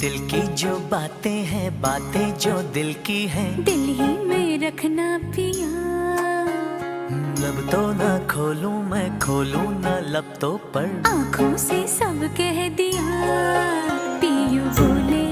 दिल की जो बातें हैं, बातें जो दिल की हैं, दिल ही में रखना पिया। लब तो ना खोलूं मैं, खोलूं ना लब तो पर आँखों से सब कह दिया, पियो बोले